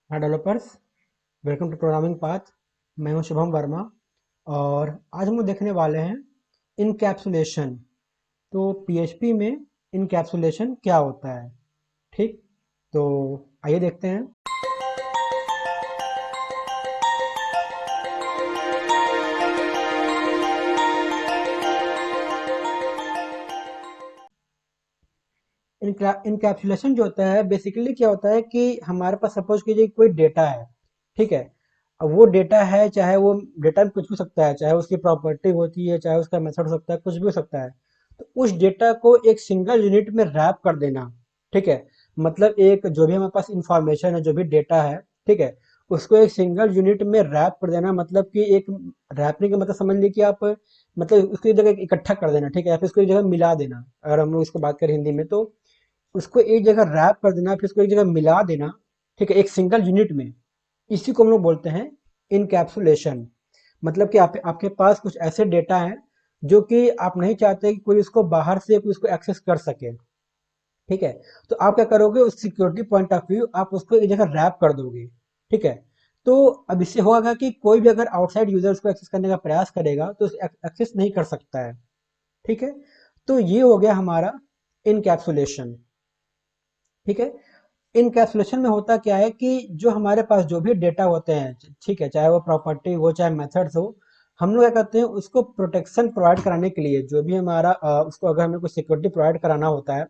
Hi developers, welcome to programming path. मैं हूं शुभम वर्मा और आज हम लोग देखने वाले हैं इनकैप्सुलेशन। तो पीएचपी में इनकैप्सुलेशन क्या होता है। ठीक, तो आइए देखते हैं। इनकैप्सुलेशन जो होता है बेसिकली क्या होता है कि हमारे पास सपोज कीजिए कोई डेटा है। ठीक है, अब वो डेटा है, चाहे वो डेटा में कुछ भी हो सकता है, चाहे उसकी प्रॉपर्टी होती है, चाहे उसका मेथड हो सकता है, कुछ भी हो सकता है। तो उस डेटा को एक सिंगल यूनिट में रैप कर देना। ठीक है, मतलब एक जो भी हमारे पास इंफॉर्मेशन है, जो भी डेटा है, ठीक है, उसको एक सिंगल यूनिट में रैप कर देना। मतलब कि एक रैपिंग का मतलब समझ लीजिए कि आप मतलब उसको एक जगह इकट्ठा कर देना। ठीक है, या फिर उसको एक जगह मिला देना। अगर हम लोग इसको बात करें हिंदी में, तो उसको एक जगह रैप कर देना, फिर उसको एक जगह मिला देना। ठीक है, एक सिंगल यूनिट में। इसी को हम लोग बोलते हैं इनकैप्सुलेशन। मतलब कि आपके पास कुछ ऐसे डेटा हैं जो कि आप नहीं चाहते कि कोई उसको बाहर से कोई उसको एक्सेस कर सके। ठीक है, तो आप क्या करोगे, उस सिक्योरिटी पॉइंट ऑफ व्यू आप उसको एक जगह रैप कर दोगे। ठीक है, तो अब इससे होगा कि कोई भी अगर आउटसाइड यूजर उसको एक्सेस करने का प्रयास करेगा तो एक्सेस नहीं कर सकता है। ठीक है, तो ये हो गया हमारा इनकैप्सुलेशन। ठीक है, इनकैप्सुलेशन में होता क्या है कि जो हमारे पास जो भी डेटा होते हैं, ठीक है, चाहे वो प्रॉपर्टी हो चाहे मेथड्स हो, हम लोग क्या करते हैं, उसको प्रोटेक्शन प्रोवाइड कराने के लिए जो भी हमारा उसको अगर हमें कोई सिक्योरिटी प्रोवाइड कराना होता है,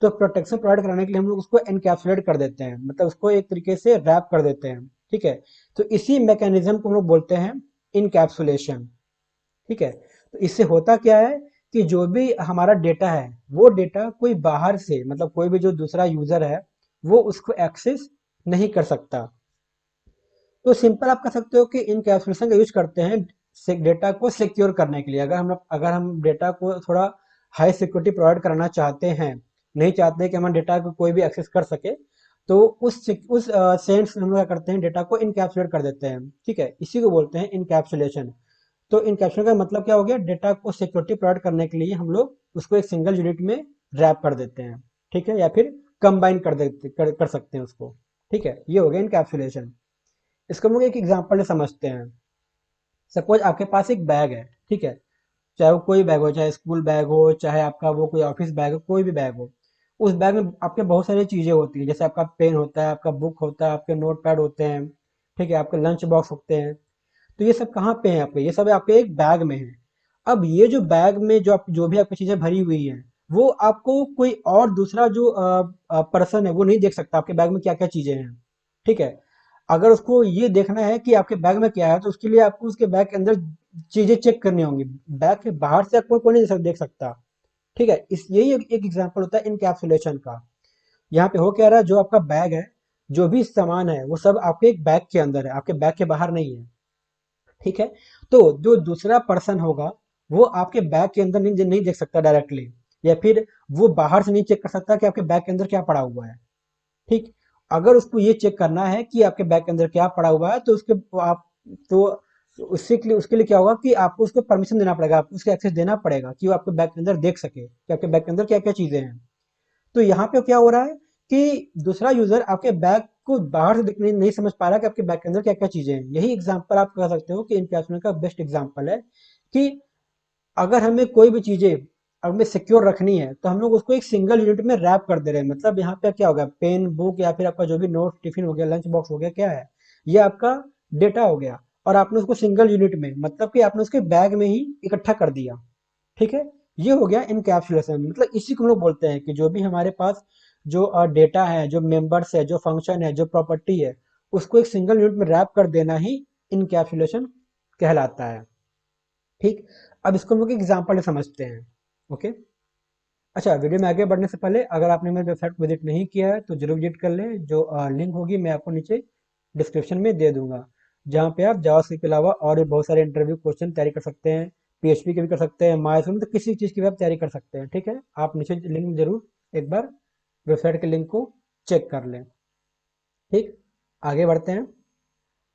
तो प्रोटेक्शन प्रोवाइड कराने के लिए हम लोग उसको एनकैप्सुलेट कर देते हैं, मतलब उसको एक तरीके से रैप कर देते हैं। ठीक है, तो इसी मैकेनिज्म को हम लोग बोलते हैं इनकैप्सुलेशन। ठीक है, तो इससे होता क्या है कि जो भी हमारा डेटा है, वो डेटा कोई बाहर से, मतलब कोई भी जो दूसरा यूजर है, वो उसको एक्सेस नहीं कर सकता। तो सिंपल आप कह सकते हो कि इनकैप्सुलेशन का यूज करते हैं डेटा को सिक्योर करने के लिए। अगर हम डेटा को थोड़ा हाई सिक्योरिटी प्रोवाइड कराना चाहते हैं, नहीं चाहते कि हमारे डेटा को कोई भी एक्सेस कर सके, तो उस सेंस में हम लोग क्या करते हैं, डेटा को इनकैप्सुलेट कर देते हैं। ठीक है, इसी को बोलते हैं इनकैप्सुलेशन। तो इनकैप्सुलेशन का मतलब क्या हो गया, डेटा को सिक्योरिटी प्रोवाइड करने के लिए हम लोग उसको एक सिंगल यूनिट में रैप कर देते हैं। ठीक है, या फिर कंबाइन कर सकते हैं उसको। ठीक है, ये हो गया इनकैप्सुलेशन। इसको हम लोग एक एग्जांपल से समझते हैं। सपोज आपके पास एक बैग है। ठीक है, चाहे वो कोई बैग हो, चाहे स्कूल बैग हो, चाहे आपका वो कोई ऑफिस बैग हो, कोई भी बैग हो। उस बैग में आपके बहुत सारी चीजें होती हैं, जैसे आपका पेन होता है, आपका बुक होता है, आपके नोट पैड होते हैं। ठीक है, आपके लंच बॉक्स होते हैं। तो ये सब कहाँ पे है आपके, ये सब आपके एक बैग में है। अब ये जो बैग में जो भी आपकी चीजें भरी हुई हैं, वो आपको कोई और दूसरा जो पर्सन है वो नहीं देख सकता आपके बैग में क्या क्या चीजें हैं। ठीक है, अगर उसको ये देखना है कि आपके बैग में क्या है, तो उसके लिए आपको उसके बैग के अंदर चीजें चेक करनी होंगी। बैग के बाहर से आपको कोई नहीं देख सकता। ठीक है, इस यही एक एग्जाम्पल होता है इनकैप्सुलेशन का। यहाँ पे हो क्या रहा है, जो आपका बैग है, जो भी सामान है, वो सब आपके एक बैग के अंदर है, आपके बैग के बाहर नहीं है। ठीक है, तो जो दूसरा पर्सन होगा, वो आपके बैग के अंदर नहीं देख सकता डायरेक्टली, या फिर वो बाहर से नहीं चेक कर सकता कि आपके बैग के अंदर क्या पड़ा हुआ है। ठीक, अगर उसको ये चेक करना है कि आपके बैग के अंदर क्या पड़ा हुआ है, तो तो उसके लिए क्या होगा कि आपको उसको परमिशन देना पड़ेगा, आपको उसको एक्सेस देना पड़ेगा कि वो आपके बैग के अंदर देख सके कि आपके बैग के अंदर क्या क्या चीजें हैं। तो यहाँ पे क्या हो रहा है कि दूसरा यूजर आपके बैग को बाहर से देखने नहीं समझ पा रहा कि आपके बैग के अंदर क्या क्या चीजें हैं। यही एग्जांपल आप कह सकते हो कि इनकैप्सुलेशन का बेस्ट एग्जांपल है कि अगर हमें कोई भी चीजें हमें सिक्योर रखनी है, तो हम लोग उसको एक सिंगल यूनिट में रैप कर दे रहे हैं। मतलब यहाँ पे क्या होगा, पेन, बुक, या फिर आपका जो भी नोट, टिफिन हो गया, लंच बॉक्स हो गया, क्या है, ये आपका डेटा हो गया। और आपने उसको सिंगल यूनिट में, मतलब कि आपने उसके बैग में ही इकट्ठा कर दिया। ठीक है, ये हो गया इनकैप्सुलेशन। मतलब इसी को हम लोग बोलते हैं कि जो भी हमारे पास जो डेटा है, जो मेंबर्स है, जो फंक्शन है, जो प्रॉपर्टी है, उसको एक सिंगल यूनिट में रैप कर देना ही इनकैप्सुलेशन कहलाता है। ठीक, अब इसको हम लोग एग्जाम्पल से समझते हैं। ओके, अच्छा, वीडियो में आगे बढ़ने से पहले अगर आपने मेरे वेबसाइट को विजिट नहीं किया है, तो जरूर विजिट कर लें। जो लिंक होगी मैं आपको नीचे डिस्क्रिप्शन में दे दूंगा, जहाँ पे आप जावास्क्रिप्ट के अलावा और भी बहुत सारे इंटरव्यू क्वेश्चन तैयारी कर सकते हैं। पीएचपी के भी कर सकते हैं, माइथन, तो किसी चीज़ की भी आप तैयारी कर सकते हैं। ठीक है, आप नीचे लिंक में जरूर एक बार वेबसाइट के लिंक को चेक कर लें। ठीक, आगे बढ़ते हैं।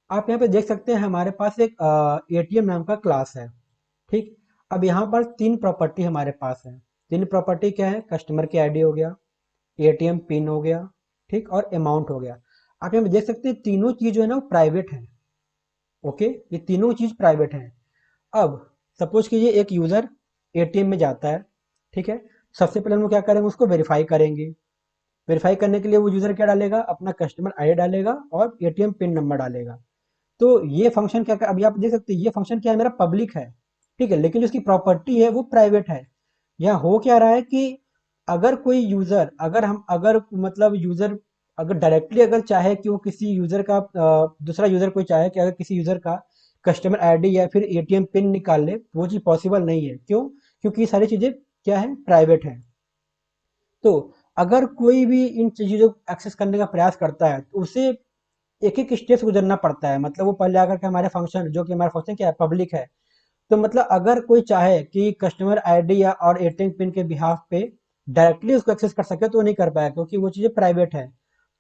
आप यहाँ पे देख सकते हैं हमारे पास एक एटीएम नाम का क्लास है। ठीक, अब यहाँ पर तीन प्रॉपर्टी हमारे पास है। तीन प्रॉपर्टी क्या है, कस्टमर की आईडी हो गया, एटीएम पिन हो गया, ठीक, और अमाउंट हो गया। आप यहाँ पे देख सकते हैं तीनों चीज जो है ना वो प्राइवेट है। ओके, ये तीनों चीज प्राइवेट है। अब सपोज कीजिए एक यूजर एटीएम में जाता है, ठीक है। सबसे पहले हम लोग क्या करेंगे, उसको वेरीफाई करेंगे। वेरीफाई करने के लिए वो यूजर क्या डालेगा, अपना कस्टमर आईडी डालेगा और एटीएम पिन नंबर डालेगा। तो ये फंक्शन क्या, अभी आप देख सकते हैं ये फंक्शन क्या है, मेरा पब्लिक है, ठीक है, लेकिन जो इसकी प्रॉपर्टी है वो प्राइवेट है। यहाँ हो क्या रहा है कि अगर कोई यूजर, अगर हम अगर मतलब यूजर अगर डायरेक्टली अगर चाहे कि वो किसी यूजर का दूसरा यूजर कोई चाहे कि अगर किसी यूजर का कस्टमर आईडी या फिर एटीएम पिन निकाल ले, वो चीज पॉसिबल नहीं है। क्यों? क्योंकि ये सारी चीजें क्या है, प्राइवेट है। तो अगर कोई भी इन चीजों को एक्सेस करने का प्रयास करता है तो उसे एक एक स्टेप से गुजरना पड़ता है। मतलब वो पहले आकर के हमारे फंक्शन, जो कि हमारा फंक्शन क्या है, पब्लिक है। तो मतलब अगर कोई चाहे कि कस्टमर आईडी या और एटीएम पिन के बिहाफ पे डायरेक्टली उसको एक्सेस कर सके तो वो नहीं कर पाया, क्योंकि वो चीजें प्राइवेट है।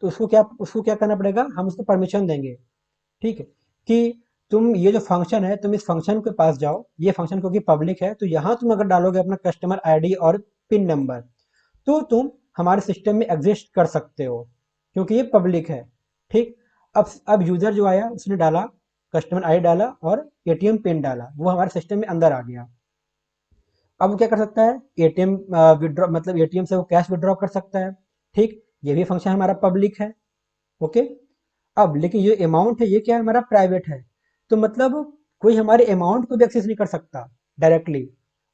तो उसको क्या करना पड़ेगा, हम उसको परमिशन देंगे, ठीक है, कि तुम ये जो फंक्शन है तुम इस फंक्शन के पास जाओ, ये फंक्शन क्योंकि पब्लिक है तो यहाँ तुम अगर डालोगे अपना कस्टमर आईडी और पिन नंबर तो तुम हमारे सिस्टम में एग्जिस्ट कर सकते हो, क्योंकि ये पब्लिक है। ठीक। अब यूजर जो आया उसने डाला, कस्टमर आई डाला और एटीएम पिन डाला, वो हमारे सिस्टम में अंदर आ गया। अब वो क्या कर सकता है, एटीएम विड्रॉ, मतलब एटीएम से वो कैश विड्रॉ कर सकता है। ठीक, ये भी फंक्शन हमारा पब्लिक है। ओके। अब लेकिन ये अमाउंट है, ये क्या है, हमारा प्राइवेट है। तो मतलब कोई हमारे अमाउंट को भी एक्सेस नहीं कर सकता डायरेक्टली।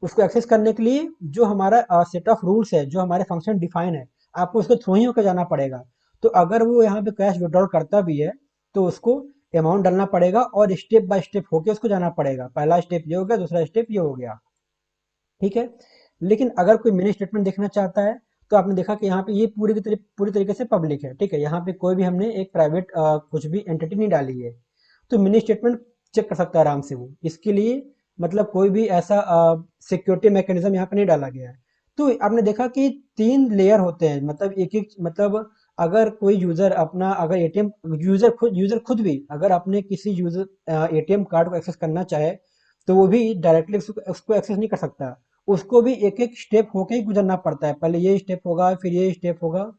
उसको एक्सेस करने के लिए जो हमारा सेट ऑफ रूल्स है, जो हमारे फंक्शन डिफाइन है, आपको उसको थ्रू ही होकर जाना पड़ेगा। तो अगर वो यहाँ पे कैश विड्रॉल करता भी है तो उसको अमाउंट डालना पड़ेगा और स्टेप बाय स्टेप होके उसको जाना पड़ेगा। पहला स्टेप ये हो गया, दूसरा स्टेप ये हो गया, ठीक है। लेकिन अगर कोई मिनी स्टेटमेंट देखना चाहता है तो आपने देखा कि यहाँ पे ये पूरी तरीके से पब्लिक है, ठीक है। यहाँ पे कोई भी हमने एक प्राइवेट कुछ भी एंटिटी नहीं डाली है। तो मिनी स्टेटमेंट चेक कर सकता है आराम से वो, इसके लिए मतलब कोई भी ऐसा सिक्योरिटी मैकेनिज्म यहाँ पे नहीं डाला गया है। तो आपने देखा कि 3 लेयर होते हैं, मतलब एक एक मतलब अगर कोई यूजर अपना अगर एटीएम यूजर खुद भी अगर अपने किसी यूजर एटीएम कार्ड को एक्सेस करना चाहे तो वो भी डायरेक्टली उसको एक्सेस नहीं कर सकता। उसको भी एक एक स्टेप होके ही गुजरना पड़ता है। पहले ये स्टेप होगा, फिर ये स्टेप होगा,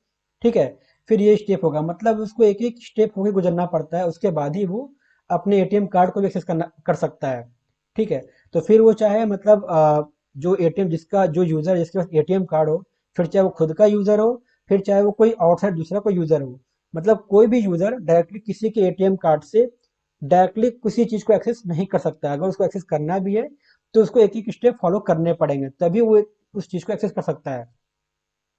ठीक है, फिर ये स्टेप होगा। मतलब उसको एक एक स्टेप होके गुजरना पड़ता है, उसके बाद ही वो अपने एटीएम कार्ड को भी एक्सेस करना कर सकता है, ठीक है। तो फिर वो चाहे मतलब जो एटीएम जिसका जो यूजर जिसके पास एटीएम कार्ड हो, फिर चाहे वो खुद का यूजर हो, फिर चाहे वो कोई आउटसाइड दूसरा कोई यूजर हो, मतलब कोई भी यूजर डायरेक्टली किसी के एटीएम कार्ड से डायरेक्टली किसी चीज को एक्सेस नहीं कर सकता। अगर उसको एक्सेस करना भी है तो उसको एक एक स्टेप फॉलो करने पड़ेंगे, तभी वो उस चीज को एक्सेस कर सकता है।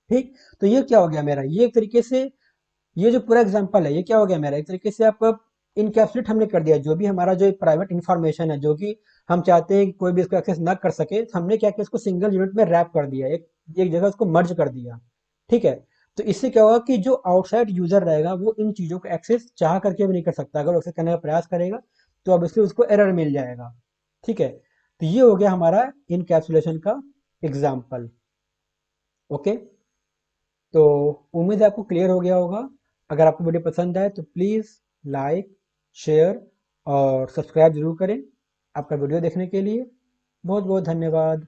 ठीक। तो ये क्या हो गया मेरा, ये एक तरीके से ये जो पूरा एग्जांपल है ये क्या हो गया मेरा, एक तरीके से आपका इनकैप्सुलेट हमने कर दिया जो भी हमारा जो प्राइवेट इंफॉर्मेशन है, जो कि हम चाहते हैं कि कोई भी इसको एक्सेस ना कर सके, तो हमने क्या किया, इसको सिंगल यूनिट में रैप कर दिया, एक जगह उसको मर्ज कर दिया, ठीक है। तो इससे क्या होगा कि जो आउटसाइड यूजर रहेगा वो इन चीजों को एक्सेस चाह करके भी नहीं कर सकता। अगर एक्सेस करने का प्रयास करेगा तो अब इसलिए उसको एरर मिल जाएगा, ठीक है। तो ये हो गया हमारा इनकैप्सुलेशन का एग्जाम्पल। ओके। तो उम्मीद है आपको क्लियर हो गया होगा। अगर आपको वीडियो पसंद आए तो प्लीज़ लाइक, शेयर और सब्सक्राइब जरूर करें। आपका वीडियो देखने के लिए बहुत बहुत धन्यवाद।